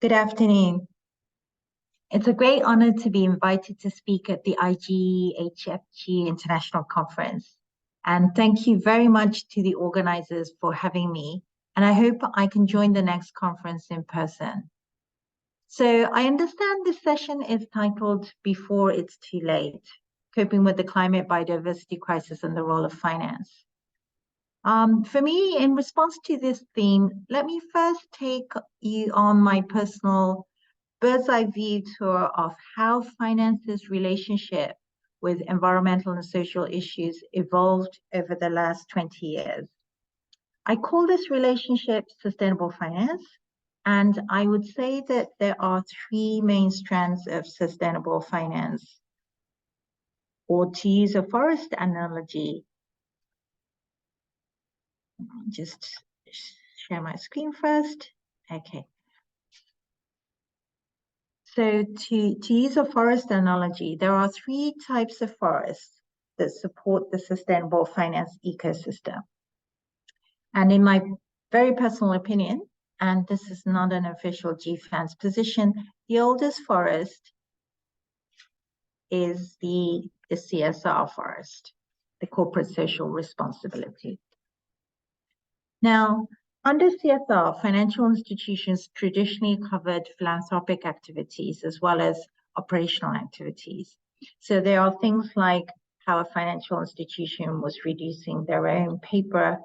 Good afternoon. It's a great honor to be invited to speak at the IGHFG International Conference. And thank you very much to the organizers for having me. And I hope I can join the next conference in person. So I understand this session is titled Before It's Too Late, Coping with the Climate Biodiversity Crisis and the Role of Finance. For me, in response to this theme, let me first take you on my personal bird's eye view tour of how finance's relationship with environmental and social issues evolved over the last 20 years. I call this relationship sustainable finance, and I would say that there are three main strands of sustainable finance, or to use a forest analogy, just share my screen first. Okay. So to use a forest analogy, there are three types of forests that support the sustainable finance ecosystem. And in my very personal opinion, and this is not an official GFANZ position, the oldest forest is the CSR forest, the corporate social responsibility. Now, under CSR, financial institutions traditionally covered philanthropic activities as well as operational activities. So there are things like how a financial institution was reducing their own paper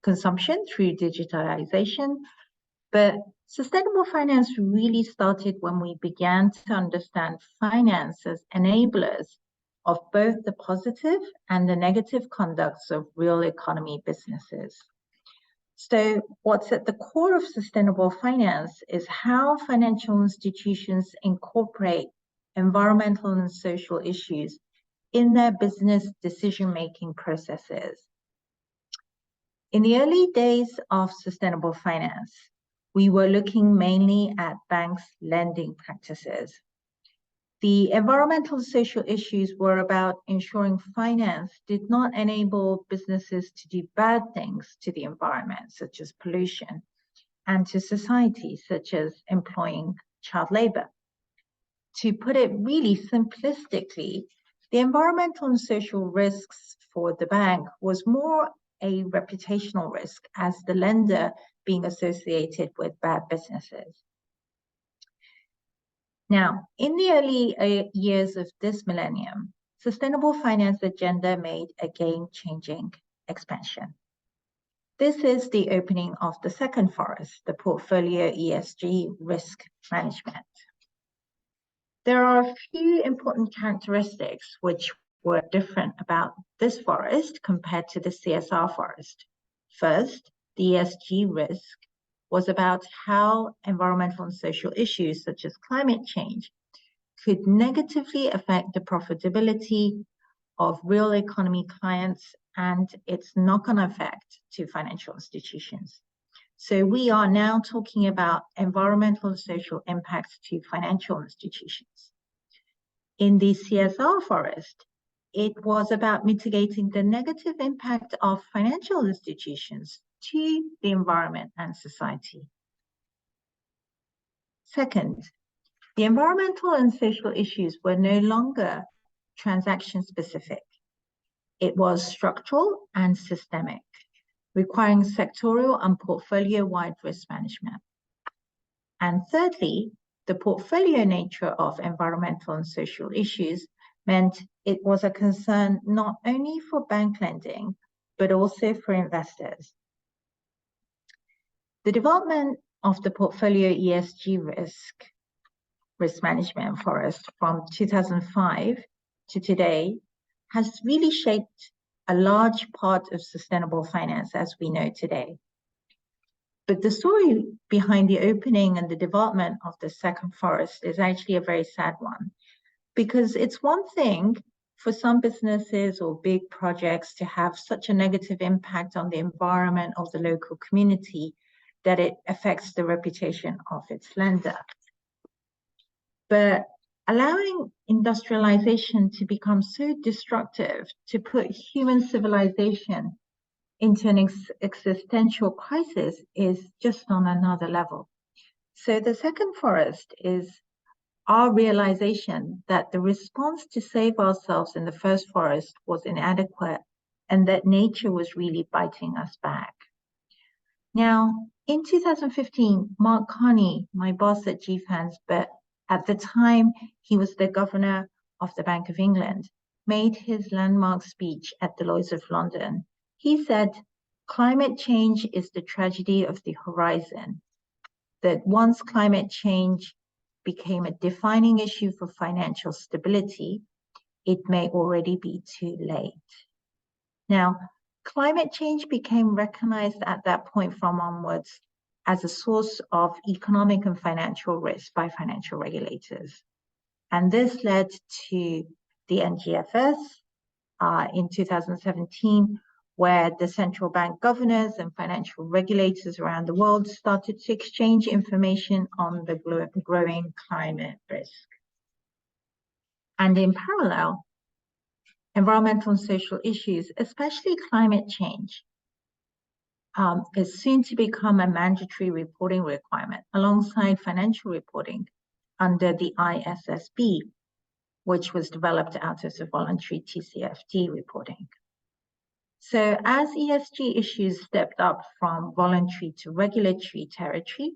consumption through digitalization. But sustainable finance really started when we began to understand finance as enablers of both the positive and the negative conducts of real economy businesses. So what's at the core of sustainable finance is how financial institutions incorporate environmental and social issues in their business decision-making processes. In the early days of sustainable finance, we were looking mainly at banks' lending practices. The environmental and social issues were about ensuring finance did not enable businesses to do bad things to the environment, such as pollution, and to society, such as employing child labor. To put it really simplistically, the environmental and social risks for the bank was more a reputational risk as the lender being associated with bad businesses. Now, in the early years of this millennium, sustainable finance agenda made a game-changing expansion. This is the opening of the second forest, the portfolio ESG risk management. There are a few important characteristics which were different about this forest compared to the CSR forest. First, the ESG risk was about how environmental and social issues such as climate change could negatively affect the profitability of real economy clients and its knock-on effect to financial institutions. So we are now talking about environmental and social impacts to financial institutions. In the CSR forest, it was about mitigating the negative impact of financial institutions to the environment and society. Second, the environmental and social issues were no longer transaction specific. It was structural and systemic, requiring sectorial and portfolio-wide risk management. And thirdly, the portfolio nature of environmental and social issues meant it was a concern not only for bank lending, but also for investors. The development of the portfolio ESG risk management forest from 2005 to today has really shaped a large part of sustainable finance as we know today. But the story behind the opening and the development of the second forest is actually a very sad one, because it's one thing for some businesses or big projects to have such a negative impact on the environment of the local community that it affects the reputation of its lender. But allowing industrialization to become so destructive, to put human civilization into an existential crisis is just on another level. So the second forest is our realization that the response to save ourselves in the first forest was inadequate and that nature was really biting us back. Now, in 2015, Mark Carney, my boss at GFANZ, but at the time he was the governor of the Bank of England, made his landmark speech at the Lloyd's of London. He said, climate change is the tragedy of the horizon, that once climate change became a defining issue for financial stability, it may already be too late. Now, climate change became recognized at that point from onwards as a source of economic and financial risk by financial regulators. And this led to the NGFS in 2017, where the central bank governors and financial regulators around the world started to exchange information on the growing climate risk. And in parallel, environmental and social issues, especially climate change, is soon to become a mandatory reporting requirement alongside financial reporting under the ISSB, which was developed out of the voluntary TCFD reporting. So as ESG issues stepped up from voluntary to regulatory territory,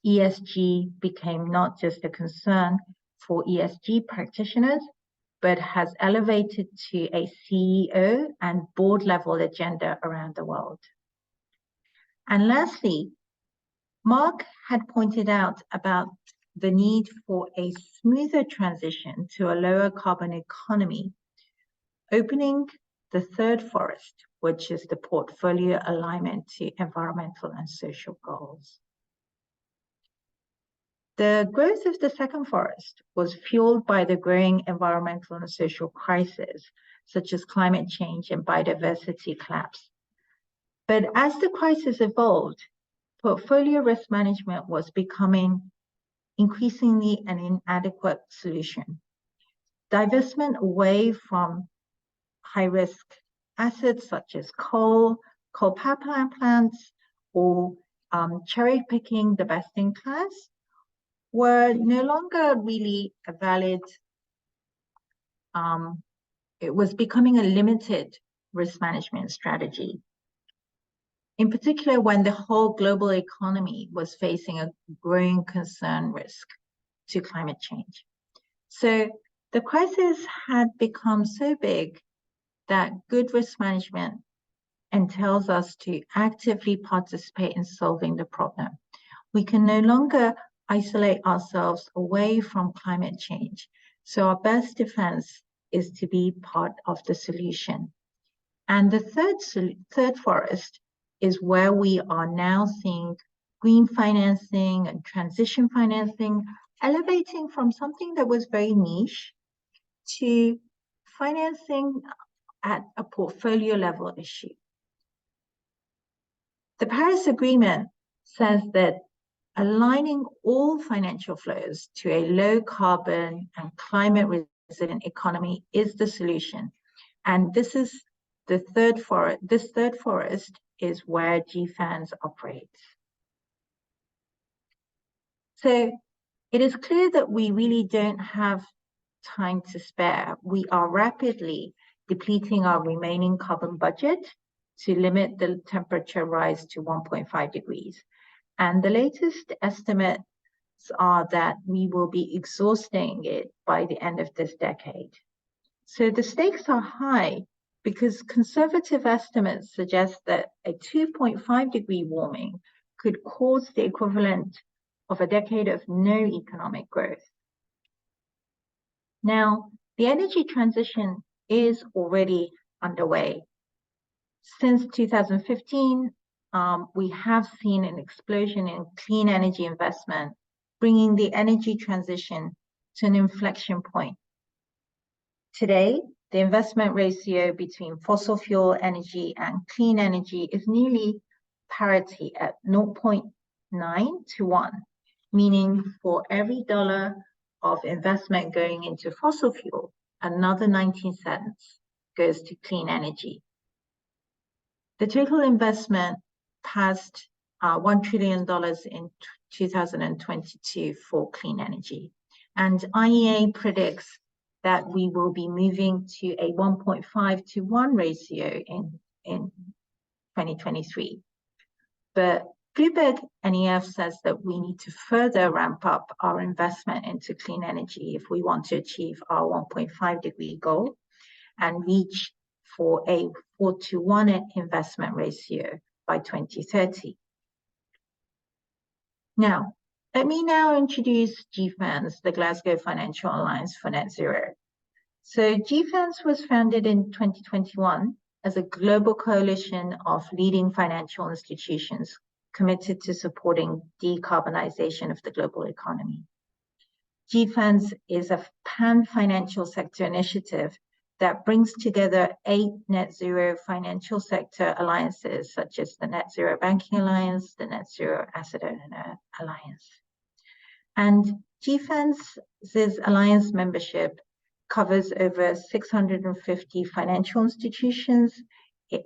ESG became not just a concern for ESG practitioners, but has elevated to a CEO and board level agenda around the world. And lastly, Mark had pointed out about the need for a smoother transition to a lower carbon economy, opening the third forest, which is the portfolio alignment to environmental and social goals. The growth of the second forest was fueled by the growing environmental and social crises, such as climate change and biodiversity collapse. But as the crisis evolved, portfolio risk management was becoming increasingly an inadequate solution. Divestment away from high-risk assets such as coal power plants, or cherry-picking the best in class were no longer really a valid, it was becoming a limited risk management strategy. In particular, when the whole global economy was facing a growing concern risk to climate change. So the crisis had become so big that good risk management entails us to actively participate in solving the problem. We can no longer isolate ourselves away from climate change. So our best defense is to be part of the solution. And the third forest is where we are now seeing green financing and transition financing elevating from something that was very niche to financing at a portfolio level issue. The Paris Agreement says that aligning all financial flows to a low carbon and climate resilient economy is the solution. And this is the third forest. This third forest is where GFANZ operates. So it is clear that we really don't have time to spare. We are rapidly depleting our remaining carbon budget to limit the temperature rise to 1.5 degrees. And the latest estimates are that we will be exhausting it by the end of this decade. So the stakes are high because conservative estimates suggest that a 2.5 degree warming could cause the equivalent of a decade of no economic growth. Now, the energy transition is already underway. Since 2015, we have seen an explosion in clean energy investment, bringing the energy transition to an inflection point. Today, the investment ratio between fossil fuel energy and clean energy is nearly parity at 0.9 to 1, meaning for every dollar of investment going into fossil fuel, another 19 cents goes to clean energy. The total investment passed $1 trillion in 2022 for clean energy. And IEA predicts that we will be moving to a 1.5 to 1 ratio in 2023. But Bloomberg NEF says that we need to further ramp up our investment into clean energy if we want to achieve our 1.5 degree goal and reach for a 4 to 1 investment ratio by 2030. Now, let me now introduce GFANZ, the Glasgow Financial Alliance for Net Zero. So GFANZ was founded in 2021 as a global coalition of leading financial institutions committed to supporting decarbonization of the global economy. GFANZ is a pan-financial sector initiative that brings together 8 net zero financial sector alliances, such as the Net Zero Banking Alliance, the Net Zero Asset Owner Alliance. And GFANZ's alliance membership covers over 650 financial institutions,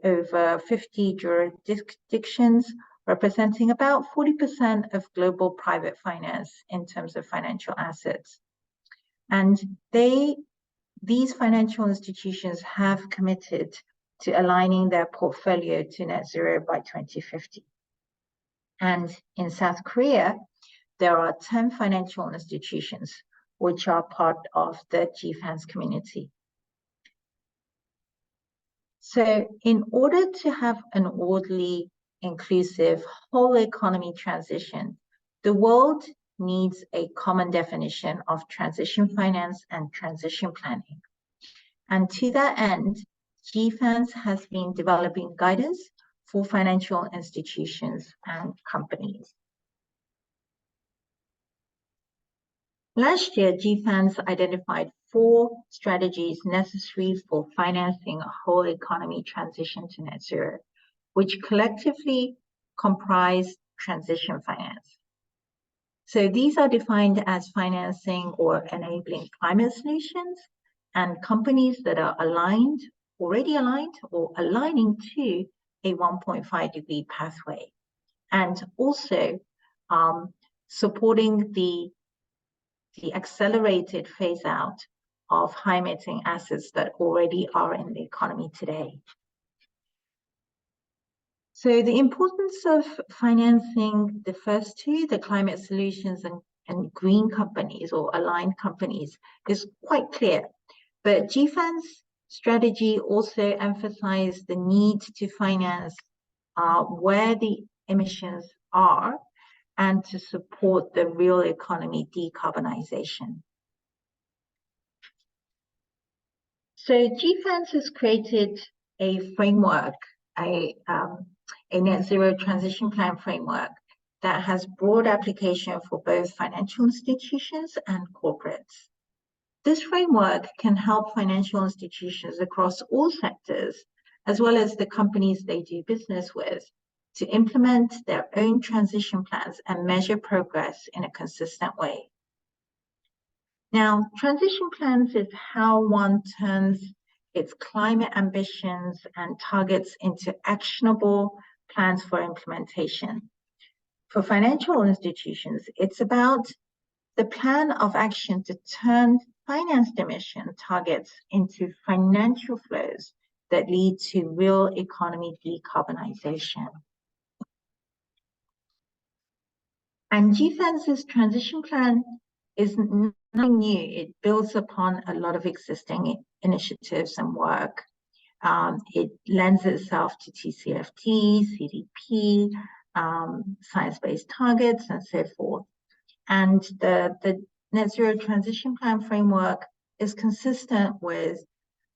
over 50 jurisdictions, representing about 40% of global private finance in terms of financial assets. And these financial institutions have committed to aligning their portfolio to net zero by 2050. And in South Korea, there are 10 financial institutions which are part of the GFANZ community. So in order to have an orderly, inclusive, whole economy transition, the world needs a common definition of transition finance and transition planning. And to that end, GFANZ has been developing guidance for financial institutions and companies. Last year, GFANZ identified 4 strategies necessary for financing a whole economy transition to net zero, which collectively comprise transition finance. So these are defined as financing or enabling climate solutions and companies that are already aligned or aligning to a 1.5 degree pathway, and also supporting the accelerated phase out of high emitting assets that already are in the economy today. So the importance of financing the first 2, the climate solutions and green companies or aligned companies, is quite clear. But GFANZ's strategy also emphasized the need to finance where the emissions are and to support the real economy decarbonization. So GFANZ has created a framework, a net zero transition plan framework that has broad application for both financial institutions and corporates. This framework can help financial institutions across all sectors, as well as the companies they do business with, to implement their own transition plans and measure progress in a consistent way. Now, transition plans is how one turns its climate ambitions and targets into actionable plans for implementation. For financial institutions, it's about the plan of action to turn financed emission targets into financial flows that lead to real economy decarbonization. And GFANZ's transition plan is nothing new. It builds upon a lot of existing initiatives and work. It lends itself to TCFD, CDP, science-based targets, and so forth. And the Net Zero Transition Plan framework is consistent with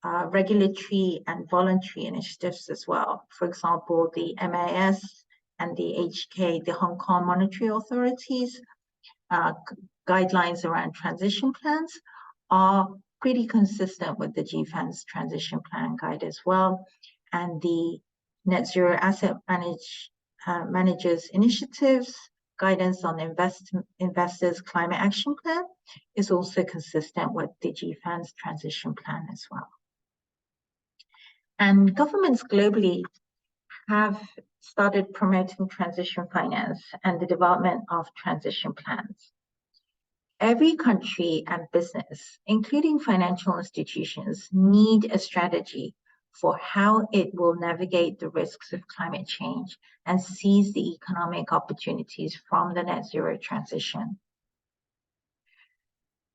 regulatory and voluntary initiatives as well. For example, the MAS and the HK, the Hong Kong Monetary Authority's guidelines around transition plans are pretty consistent with the GFANZ transition plan guide as well. And the Net Zero Asset Managers Initiatives guidance on investors' climate action plan is also consistent with the GFANZ transition plan as well. And governments globally have started promoting transition finance and the development of transition plans. Every country and business, including financial institutions, need a strategy for how it will navigate the risks of climate change and seize the economic opportunities from the net zero transition.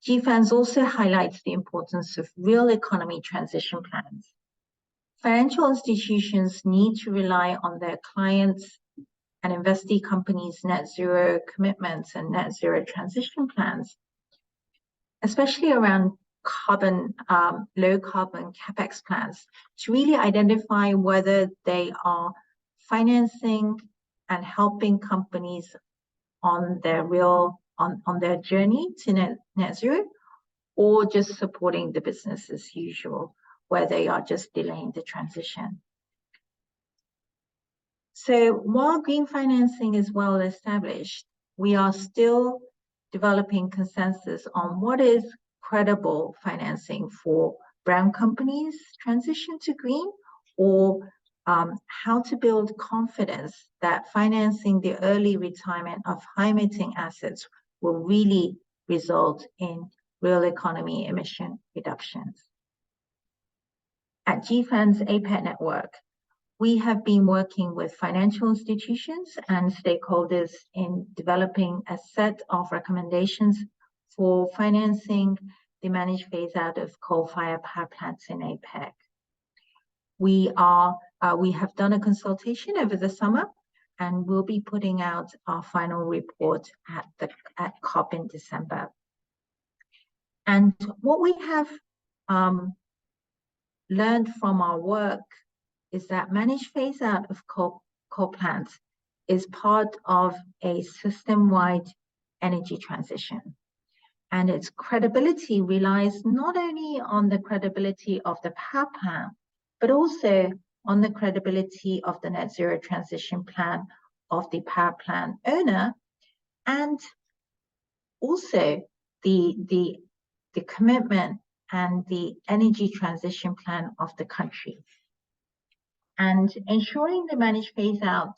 GFANZ also highlights the importance of real economy transition plans. Financial institutions need to rely on their clients and investee companies' net zero commitments and net zero transition plans, especially around low carbon CapEx plans, to really identify whether they are financing and helping companies on their journey to net zero, or just supporting the business as usual, where they are just delaying the transition. So while green financing is well established, we are still developing consensus on what is credible financing for brown companies transition to green, or how to build confidence that financing the early retirement of high-emitting assets will really result in real economy emission reductions. At GFANZ APAC Network, we have been working with financial institutions and stakeholders in developing a set of recommendations for financing the managed phase-out of coal-fired power plants in APAC. We have done a consultation over the summer, and we'll be putting out our final report at COP in December. And what we have learned from our work is that managed phase-out of coal plants is part of a system-wide energy transition. And its credibility relies not only on the credibility of the power plant, but also on the credibility of the net zero transition plan of the power plant owner, and also the commitment and the energy transition plan of the country. And ensuring the managed phase-out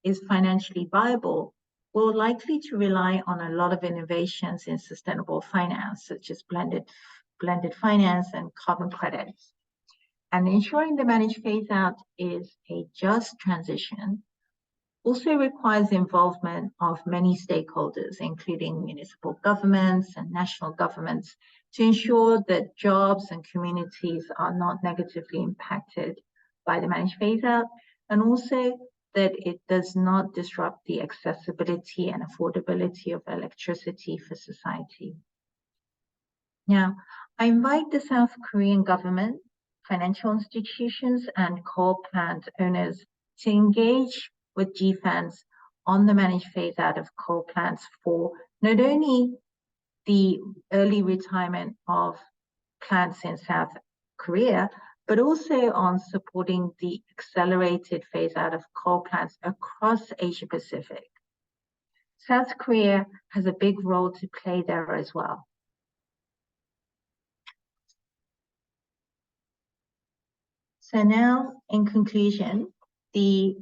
is financially viable will likely to rely on a lot of innovations in sustainable finance, such as blended finance and carbon credits. And ensuring the managed phase-out is a just transition also requires the involvement of many stakeholders, including municipal governments and national governments, to ensure that jobs and communities are not negatively impacted by the managed phase-out, and also that it does not disrupt the accessibility and affordability of electricity for society. Now, I invite the South Korean government, financial institutions, and coal plant owners to engage with GFANZ on the managed phase-out of coal plants for not only the early retirement of plants in South Korea, but also on supporting the accelerated phase-out of coal plants across Asia Pacific. South Korea has a big role to play there as well. So now, in conclusion, the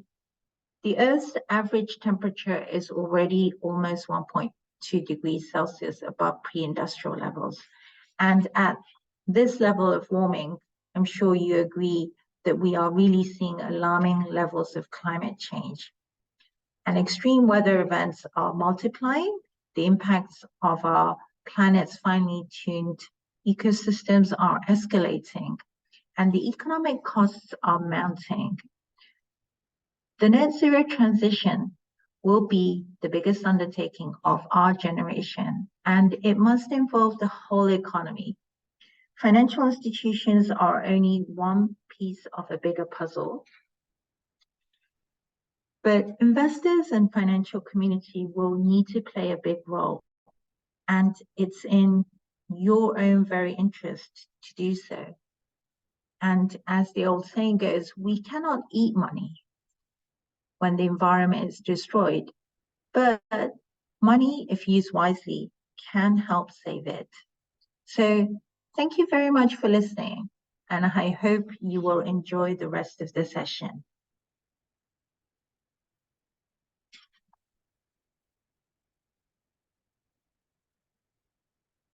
Earth's average temperature is already almost 1.2 degrees Celsius above pre-industrial levels. And at this level of warming, I'm sure you agree that we are really seeing alarming levels of climate change. And extreme weather events are multiplying. The impacts of our planet's finely tuned ecosystems are escalating, and the economic costs are mounting. The net zero transition will be the biggest undertaking of our generation, and it must involve the whole economy. Financial institutions are only one piece of a bigger puzzle, but investors and financial community will need to play a big role, and it's in your own very interest to do so. And as the old saying goes, we cannot eat money when the environment is destroyed, but money, if used wisely, can help save it. So thank you very much for listening, and I hope you will enjoy the rest of the session.